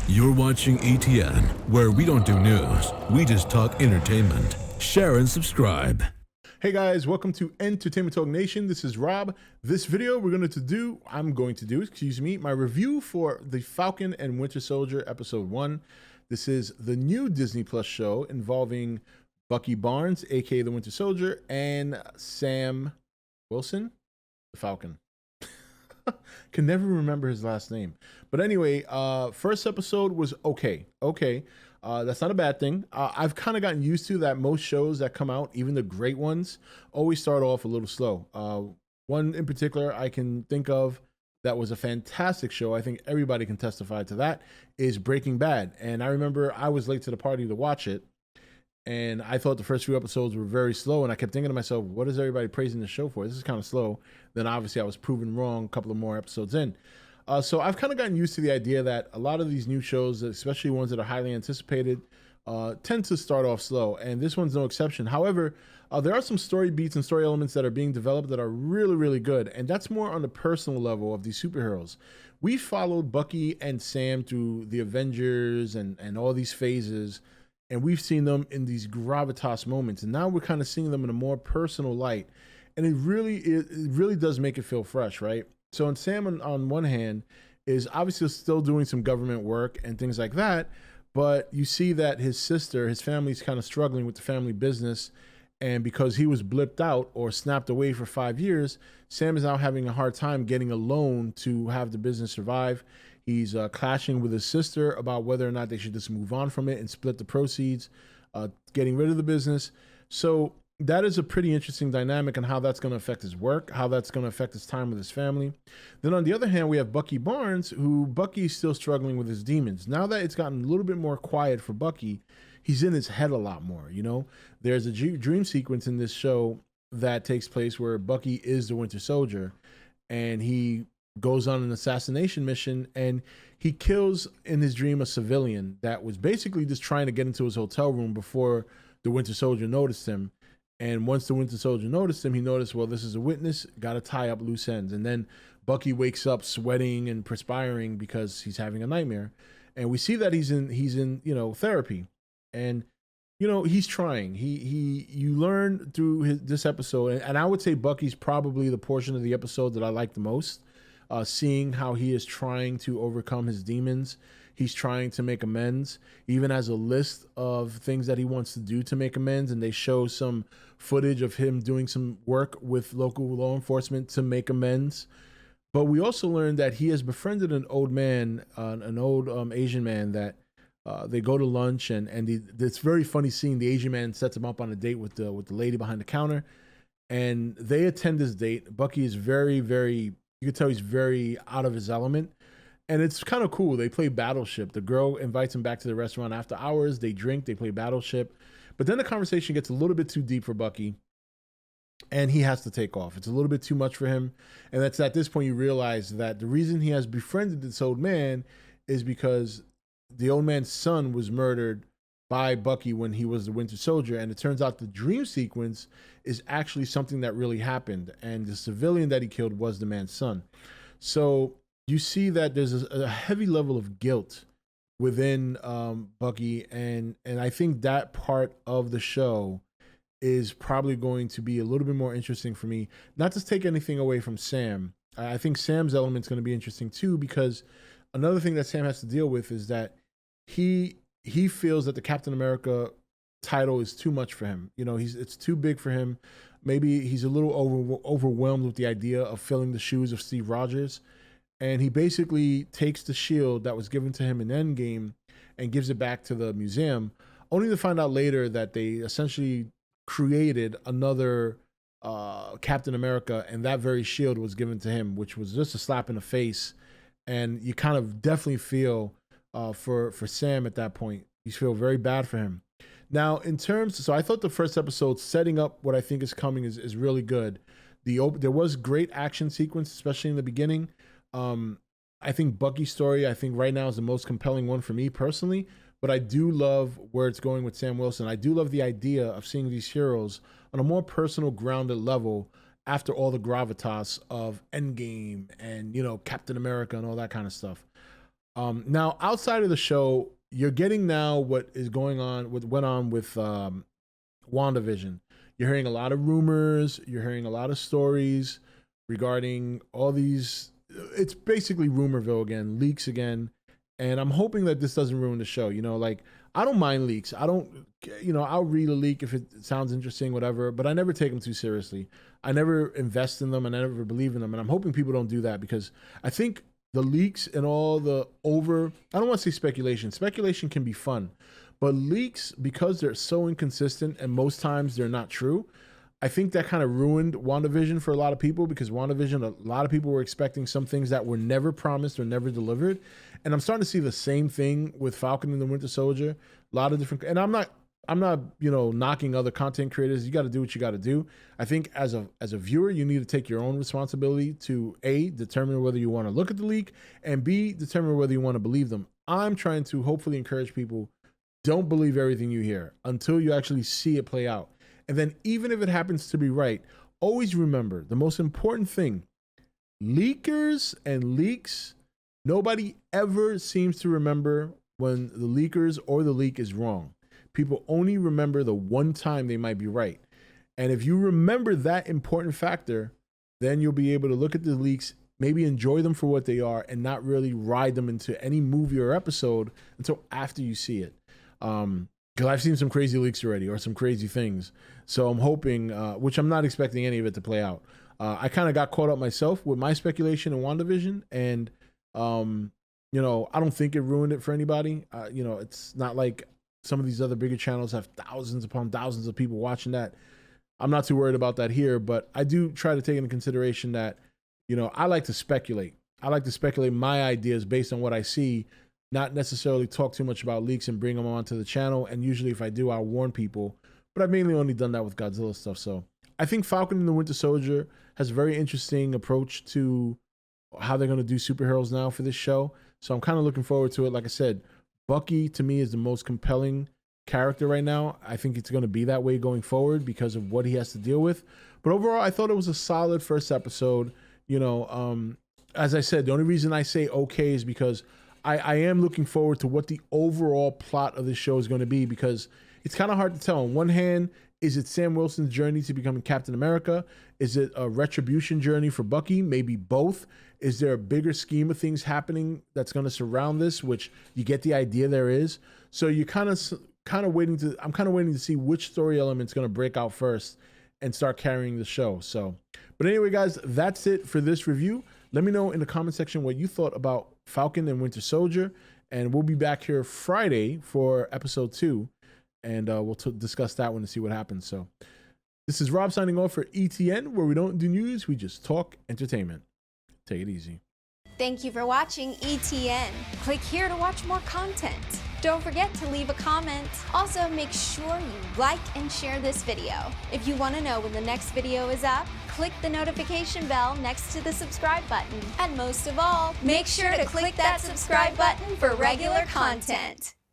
You're watching E.T.N, where we don't do news, we just talk entertainment. Share and subscribe. Hey guys, welcome to Entertainment Talk Nation. This is Rob. This video I'm going to do, my review for the Falcon and Winter Soldier episode 1. This is the new Disney Plus show involving Bucky Barnes, aka the Winter Soldier, and Sam Wilson, the Falcon. Can never remember his last name. But anyway, first episode was okay. That's not a bad thing. I've kind of gotten used to that most shows that come out, even the great ones, always start off a little slow. One in particular I can think of that was a fantastic show, I think everybody can testify to that, is Breaking Bad. And I remember I was late to the party to watch it, and I thought the first few episodes were very slow, and I kept thinking to myself, what is everybody praising this show for? This is kind of slow. Then obviously I was proven wrong a couple of more episodes in. So I've kind of gotten used to the idea that a lot of these new shows, especially ones that are highly anticipated, tend to start off slow, and this one's no exception. However, there are some story beats and story elements that are being developed that are really, really good, and that's more on the personal level of these superheroes. We followed Bucky and Sam through the Avengers and all these phases, and we've seen them in these gravitas moments, and now we're kind of seeing them in a more personal light, and it really does make it feel fresh, right? So in Sam, on one hand, is obviously still doing some government work and things like that, but you see that his family's kind of struggling with the family business, and because he was blipped out or snapped away for 5 years, Sam is now having a hard time getting a loan to have the business survive. He's clashing with his sister about whether or not they should just move on from it and split the proceeds, getting rid of the business. So that is a pretty interesting dynamic on how that's going to affect his work, how that's going to affect his time with his family. Then on the other hand, we have Bucky Barnes, Bucky's still struggling with his demons. Now that it's gotten a little bit more quiet for Bucky, he's in his head a lot more, you know? There's a dream sequence in this show that takes place where Bucky is the Winter Soldier, and he goes on an assassination mission, and he kills in his dream a civilian that was basically just trying to get into his hotel room before the Winter Soldier noticed him. And once the Winter Soldier noticed him, he noticed, well, this is a witness, got to tie up loose ends. And then Bucky wakes up sweating and perspiring because he's having a nightmare. And we see that he's in therapy. And, he's trying. You learn through this episode, and I would say Bucky's probably the portion of the episode that I like the most, seeing how he is trying to overcome his demons. He's trying to make amends, even has a list of things that he wants to do to make amends. And they show some footage of him doing some work with local law enforcement to make amends. But we also learned that he has befriended an old man, an old Asian man that they go to lunch. And it's very funny seeing the Asian man sets him up on a date with the lady behind the counter. And they attend this date. Bucky is very, very, you can tell he's very out of his element. And it's kind of cool. They play Battleship. The girl invites him back to the restaurant after hours. They drink, they play Battleship. But then the conversation gets a little bit too deep for Bucky, and he has to take off. It's a little bit too much for him. And that's at this point you realize that the reason he has befriended this old man is because the old man's son was murdered by Bucky when he was the Winter Soldier. And it turns out the dream sequence is actually something that really happened. And the civilian that he killed was the man's son. So you see that there's a heavy level of guilt within Bucky, and I think that part of the show is probably going to be a little bit more interesting for me. Not to take anything away from Sam. I think Sam's element is going to be interesting too, because another thing that Sam has to deal with is that he feels that the Captain America title is too much for him. It's too big for him. Maybe he's a little overwhelmed with the idea of filling the shoes of Steve Rogers. And he basically takes the shield that was given to him in Endgame and gives it back to the museum, only to find out later that they essentially created another Captain America, and that very shield was given to him, which was just a slap in the face. And you kind of definitely feel for Sam at that point. You feel very bad for him. Now, so I thought the first episode setting up what I think is coming is really good. There was great action sequence, especially in the beginning. I think Bucky's story, right now is the most compelling one for me personally, but I do love where it's going with Sam Wilson. I do love the idea of seeing these heroes on a more personal, grounded level after all the gravitas of Endgame and, Captain America and all that kind of stuff. Now, outside of the show, you're getting now what is going on, what went on with WandaVision. You're hearing a lot of rumors. You're hearing a lot of stories regarding all these. It's basically rumorville again, leaks again. And I'm hoping that this doesn't ruin the show. You know, like, I don't mind leaks. I don't, you know, I'll read a leak if it sounds interesting, whatever, but I never take them too seriously. I never invest in them and I never believe in them. And I'm hoping people don't do that, because I think the leaks and all the I don't want to say speculation. Speculation can be fun, but leaks, because they're so inconsistent and most times they're not true, I think that kind of ruined WandaVision for a lot of people, because WandaVision, a lot of people were expecting some things that were never promised or never delivered. And I'm starting to see the same thing with Falcon and the Winter Soldier. A lot of different, and I'm not, you know, knocking other content creators. You got to do what you got to do. I think as a viewer, you need to take your own responsibility to A, determine whether you want to look at the leak, and B, determine whether you want to believe them. I'm trying to hopefully encourage people, don't believe everything you hear until you actually see it play out. And then even if it happens to be right, always remember the most important thing: leakers and leaks, nobody ever seems to remember when the leakers or the leak is wrong. People only remember the one time they might be right. And if you remember that important factor, then you'll be able to look at the leaks, maybe enjoy them for what they are, and not really ride them into any movie or episode until after you see it. Because I've seen some crazy leaks already, or some crazy things. So I'm hoping, which I'm not expecting any of it to play out. I kind of got caught up myself with my speculation in WandaVision, and you know, I don't think it ruined it for anybody. You know, it's not like some of these other bigger channels have thousands upon thousands of people watching that. I'm not too worried about that here, but I do try to take into consideration that, you know, I like to speculate. I like to speculate my ideas based on what I see, not necessarily talk too much about leaks and bring them onto the channel. And usually if I do, I'll warn people, but I've mainly only done that with Godzilla stuff. So I think Falcon and the Winter Soldier has a very interesting approach to how they're going to do superheroes now for this show. So I'm kind of looking forward to it. Like I said, Bucky to me is the most compelling character right now. I think it's going to be that way going forward because of what he has to deal with. But overall, I thought it was a solid first episode. You know, as I said, the only reason I say okay is because I am looking forward to what the overall plot of this show is going to be, because it's kind of hard to tell. On one hand, is it Sam Wilson's journey to becoming Captain America? Is it a retribution journey for Bucky? Maybe both. Is there a bigger scheme of things happening that's going to surround this, which you get the idea there is? So you're kind of waiting to, I'm kind of waiting to see which story element's going to break out first and start carrying the show. So, but anyway, guys, that's it for this review. Let me know in the comment section what you thought about Falcon and Winter Soldier, and we'll be back here Friday for episode 2, and we'll discuss that one to see what happens. So this is Rob signing off for E.T.N, where we don't do news, we just talk entertainment. Take it easy. Thank you for watching E.T.N. Click here to watch more content. Don't forget to leave a comment. Also, make sure you like and share this video. If you want to know when the next video is up, click the notification bell next to the subscribe button. And most of all, make sure to click that subscribe button for regular content.